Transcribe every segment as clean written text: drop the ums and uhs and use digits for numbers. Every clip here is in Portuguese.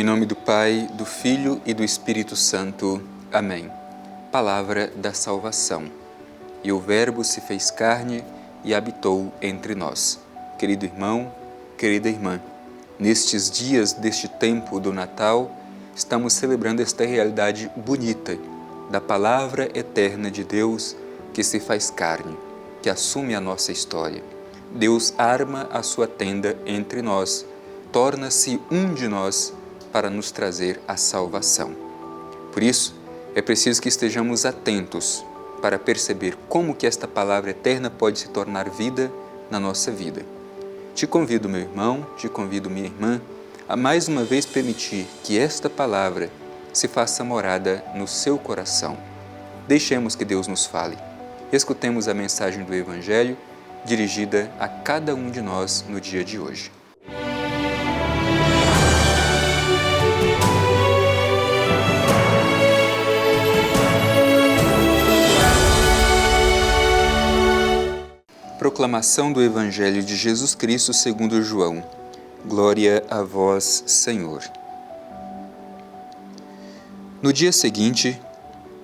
Em nome do Pai, do Filho e do Espírito Santo. Amém. Palavra da salvação. E o Verbo se fez carne e habitou entre nós. Querido irmão, querida irmã, nestes dias deste tempo do Natal, estamos celebrando esta realidade bonita da Palavra eterna de Deus que se faz carne, que assume a nossa história. Deus arma a sua tenda entre nós, torna-se um de nós para nos trazer a salvação. Por isso, é preciso que estejamos atentos para perceber como que esta palavra eterna pode se tornar vida na nossa vida. Te convido, meu irmão, te convido, minha irmã, a mais uma vez permitir que esta palavra se faça morada no seu coração. Deixemos que Deus nos fale. Escutemos a mensagem do Evangelho dirigida a cada um de nós no dia de hoje. Proclamação do Evangelho de Jesus Cristo segundo João. Glória a vós, Senhor. No dia seguinte,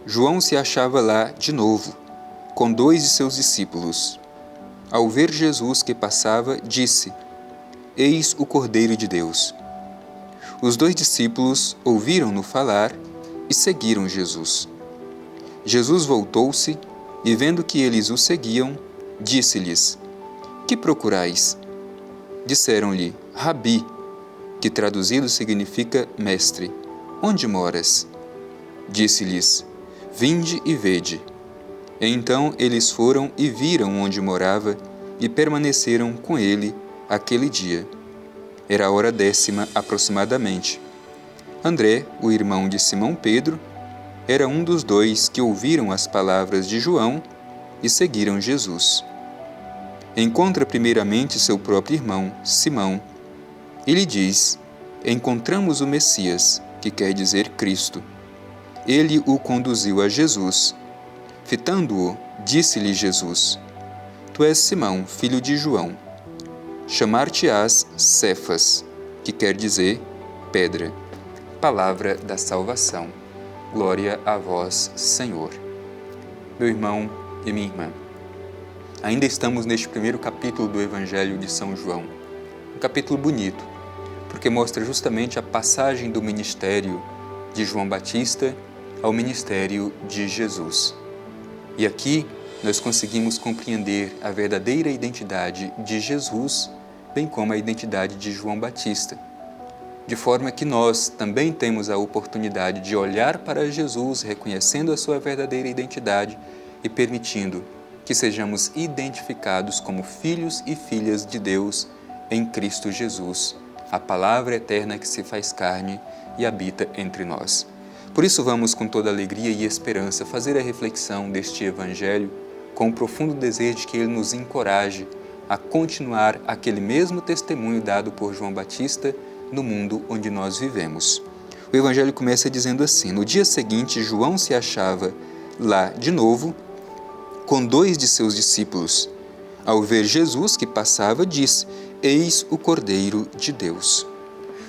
João se achava lá de novo, com 2 de seus discípulos. Ao ver Jesus que passava, disse: Eis o Cordeiro de Deus. Os 2 discípulos ouviram-no falar e seguiram Jesus. Jesus voltou-se e, vendo que eles o seguiam, disse-lhes: Que procurais? Disseram-lhe: Rabi, que traduzido significa mestre, onde moras? Disse-lhes: Vinde e vede. Então eles foram e viram onde morava e permaneceram com ele aquele dia. Era a hora 10ª aproximadamente. André, o irmão de Simão Pedro, era um dos 2 que ouviram as palavras de João e seguiram Jesus. Encontra primeiramente seu próprio irmão, Simão, e lhe diz: Encontramos o Messias, que quer dizer Cristo. Ele o conduziu a Jesus. Fitando-o, disse-lhe Jesus: Tu és Simão, filho de João. Chamar-te-ás Cefas, que quer dizer pedra. Palavra da salvação. Glória a vós, Senhor. Meu irmão e minha irmã, ainda estamos neste primeiro capítulo do Evangelho de São João. Um capítulo bonito, porque mostra justamente a passagem do ministério de João Batista ao ministério de Jesus. E aqui nós conseguimos compreender a verdadeira identidade de Jesus, bem como a identidade de João Batista. De forma que nós também temos a oportunidade de olhar para Jesus, reconhecendo a sua verdadeira identidade e permitindo que sejamos identificados como filhos e filhas de Deus em Cristo Jesus, a palavra eterna que se faz carne e habita entre nós. Por isso vamos com toda alegria e esperança fazer a reflexão deste Evangelho com o profundo desejo de que ele nos encoraje a continuar aquele mesmo testemunho dado por João Batista no mundo onde nós vivemos. O Evangelho começa dizendo assim: No dia seguinte, João se achava lá de novo com 2 de seus discípulos. Ao ver Jesus que passava, disse: Eis o Cordeiro de Deus.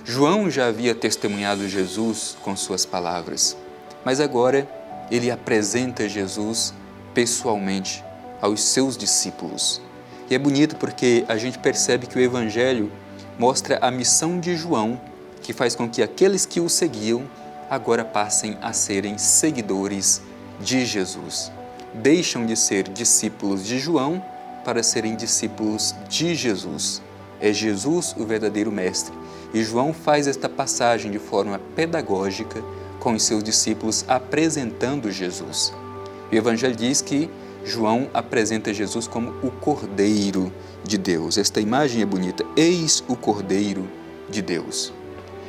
João já havia testemunhado Jesus com suas palavras, mas agora ele apresenta Jesus pessoalmente aos seus discípulos. E é bonito porque a gente percebe que o Evangelho mostra a missão de João, que faz com que aqueles que o seguiam agora passem a serem seguidores de Jesus. Deixam de ser discípulos de João para serem discípulos de Jesus. É Jesus o verdadeiro mestre. E João faz esta passagem de forma pedagógica com os seus discípulos apresentando Jesus. O Evangelho diz que João apresenta Jesus como o Cordeiro de Deus. Esta imagem é bonita. Eis o Cordeiro de Deus.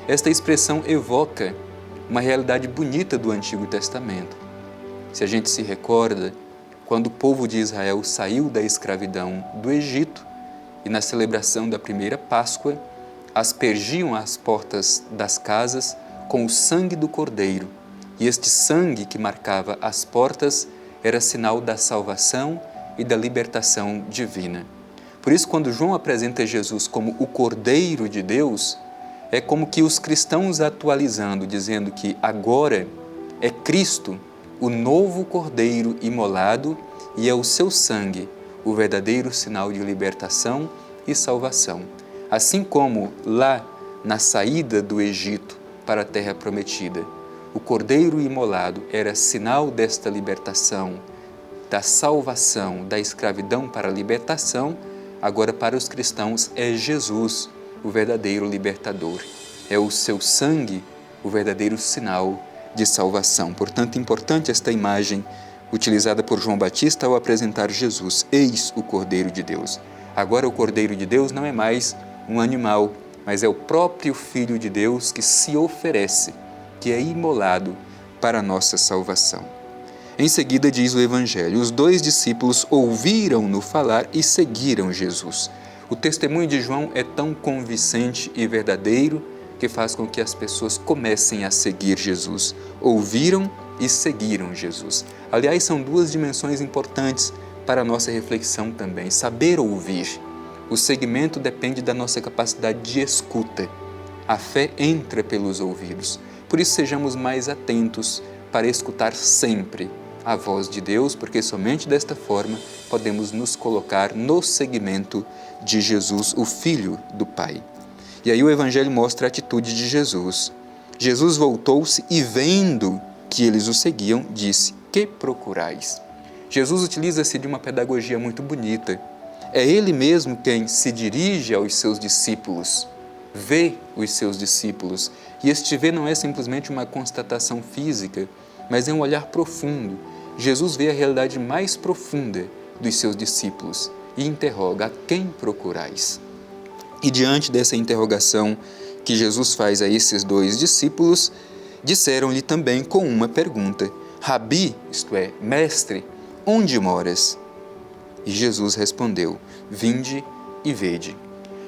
Esta expressão evoca uma realidade bonita do Antigo Testamento. Se a gente se recorda, quando o povo de Israel saiu da escravidão do Egito e na celebração da primeira Páscoa, aspergiam as portas das casas com o sangue do Cordeiro. E este sangue que marcava as portas era sinal da salvação e da libertação divina. Por isso, quando João apresenta Jesus como o Cordeiro de Deus, É como que os cristãos atualizando, dizendo que agora é Cristo, o novo Cordeiro imolado, e é o seu sangue, o verdadeiro sinal de libertação e salvação. Assim como lá na saída do Egito para a terra prometida, o Cordeiro imolado era sinal desta libertação, da salvação, da escravidão para a libertação, agora para os cristãos é Jesus, o verdadeiro libertador. É o seu sangue, o verdadeiro sinal de salvação. Portanto, importante esta imagem utilizada por João Batista ao apresentar Jesus. Eis o Cordeiro de Deus. Agora o Cordeiro de Deus não é mais um animal, mas é o próprio Filho de Deus que se oferece, que é imolado para a nossa salvação. Em seguida diz o Evangelho, os 2 discípulos ouviram-no falar e seguiram Jesus. O testemunho de João é tão convincente e verdadeiro que faz com que as pessoas comecem a seguir Jesus. Ouviram e seguiram Jesus. Aliás, são 2 dimensões importantes para a nossa reflexão também. Saber ouvir. O seguimento depende da nossa capacidade de escuta. A fé entra pelos ouvidos. Por isso, sejamos mais atentos para escutar sempre a voz de Deus, porque somente desta forma podemos nos colocar no seguimento de Jesus, o Filho do Pai. E aí o Evangelho mostra a atitude de Jesus. Jesus voltou-se e, vendo que eles o seguiam, disse: que procurais? Jesus utiliza-se de uma pedagogia muito bonita. É Ele mesmo quem se dirige aos seus discípulos, vê os seus discípulos. E este ver não é simplesmente uma constatação física, mas é um olhar profundo. Jesus vê a realidade mais profunda dos seus discípulos e interroga: a quem procurais? E diante dessa interrogação que Jesus faz a esses 2 discípulos, disseram-lhe também com uma pergunta: Rabi, isto é, mestre, onde moras? E Jesus respondeu: vinde e vede.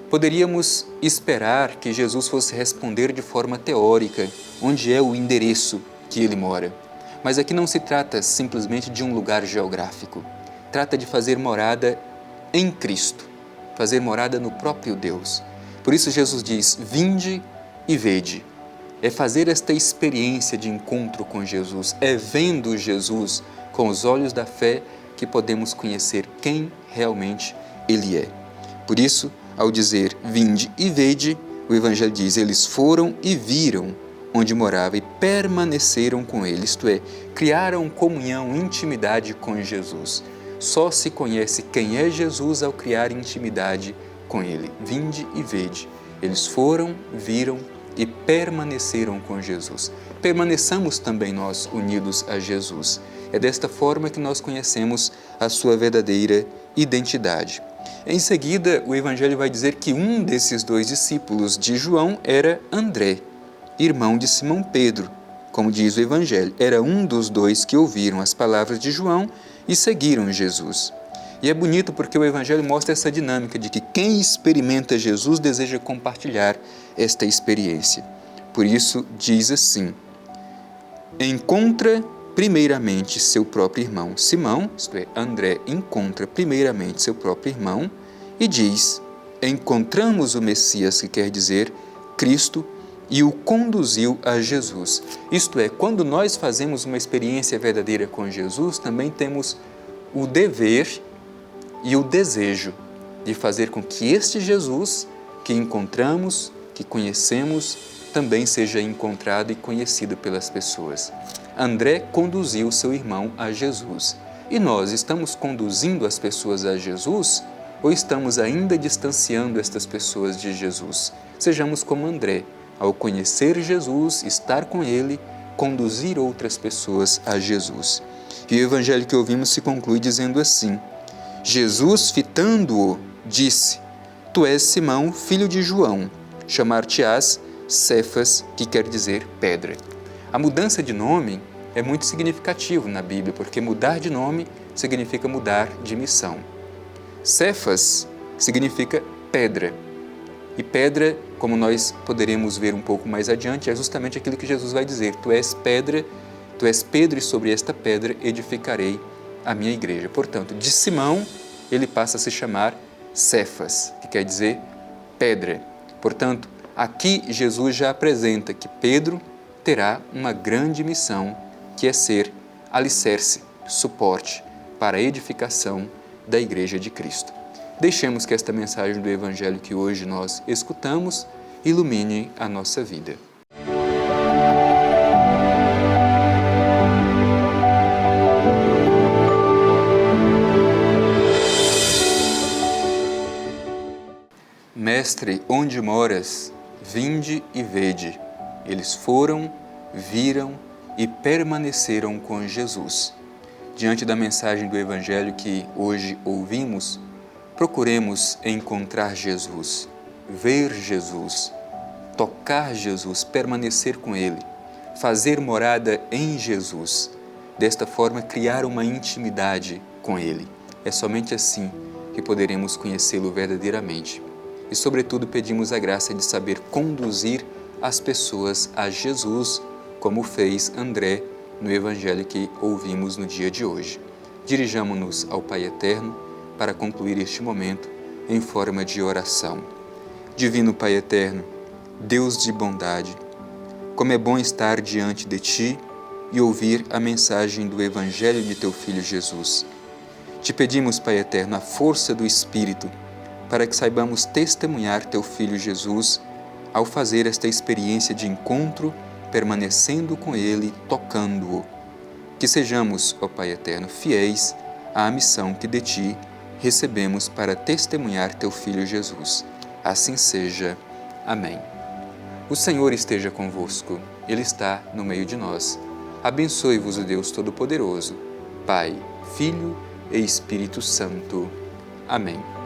Poderíamos esperar que Jesus fosse responder de forma teórica onde é o endereço que ele mora. Mas aqui não se trata simplesmente de um lugar geográfico. Trata de fazer morada em Cristo, fazer morada no próprio Deus. Por isso Jesus diz: vinde e vede. É fazer esta experiência de encontro com Jesus, é vendo Jesus com os olhos da fé que podemos conhecer quem realmente Ele é. Por isso, ao dizer vinde e vede, o Evangelho diz: eles foram e viram onde morava e permaneceram com ele, isto é, criaram comunhão, intimidade com Jesus. Só se conhece quem é Jesus ao criar intimidade com ele. Vinde e vede. Eles foram, viram e permaneceram com Jesus. Permaneçamos também nós unidos a Jesus. É desta forma que nós conhecemos a sua verdadeira identidade. Em seguida, o Evangelho vai dizer que um desses 2 discípulos de João era André, irmão de Simão Pedro. Como diz o Evangelho, era um dos 2 que ouviram as palavras de João e seguiram Jesus. E é bonito porque o Evangelho mostra essa dinâmica de que quem experimenta Jesus deseja compartilhar esta experiência. Por isso, diz assim: encontra primeiramente seu próprio irmão. Simão, isto é, André, encontra primeiramente seu próprio irmão e diz: encontramos o Messias, que quer dizer Cristo, e o conduziu a Jesus. Isto é, quando nós fazemos uma experiência verdadeira com Jesus, também temos o dever e o desejo de fazer com que este Jesus que encontramos, que conhecemos, também seja encontrado e conhecido pelas pessoas. André conduziu seu irmão a Jesus. E nós estamos conduzindo as pessoas a Jesus ou estamos ainda distanciando estas pessoas de Jesus? Sejamos como André, ao conhecer Jesus, estar com Ele, conduzir outras pessoas a Jesus. E o evangelho que ouvimos se conclui dizendo assim: Jesus, fitando-o, disse: Tu és Simão, filho de João, chamar-te-ás Cefas, que quer dizer pedra. A mudança de nome é muito significativo na Bíblia, porque mudar de nome significa mudar de missão. Cefas significa pedra. E pedra, como nós poderemos ver um pouco mais adiante, é justamente aquilo que Jesus vai dizer: Tu és pedra, tu és Pedro, e sobre esta pedra edificarei a minha igreja. Portanto, de Simão, ele passa a se chamar Cefas, que quer dizer pedra. Portanto, Aqui Jesus já apresenta que Pedro terá uma grande missão, que é ser alicerce, suporte para a edificação da Igreja de Cristo. Deixemos que esta mensagem do Evangelho que hoje nós escutamos ilumine a nossa vida. Mestre, onde moras? Vinde e vede. Eles foram, viram e permaneceram com Jesus. Diante da mensagem do Evangelho que hoje ouvimos, procuremos encontrar Jesus, ver Jesus, tocar Jesus, permanecer com Ele, fazer morada em Jesus. Desta forma, criar uma intimidade com Ele. É somente assim que poderemos conhecê-lo verdadeiramente. E, sobretudo, pedimos a graça de saber conduzir as pessoas a Jesus, como fez André no Evangelho que ouvimos no dia de hoje. Dirijamo-nos ao Pai Eterno para concluir este momento em forma de oração. Divino Pai Eterno, Deus de bondade, como é bom estar diante de Ti e ouvir a mensagem do Evangelho de Teu Filho Jesus. Te pedimos, Pai Eterno, a força do Espírito, para que saibamos testemunhar Teu Filho Jesus ao fazer esta experiência de encontro, permanecendo com Ele, tocando-o. Que sejamos, ó Pai Eterno, fiéis à missão que de Ti recebemos para testemunhar Teu Filho Jesus. Assim seja. Amém. O Senhor esteja convosco, Ele está no meio de nós. Abençoe-vos o Deus Todo-Poderoso, Pai, Filho e Espírito Santo. Amém.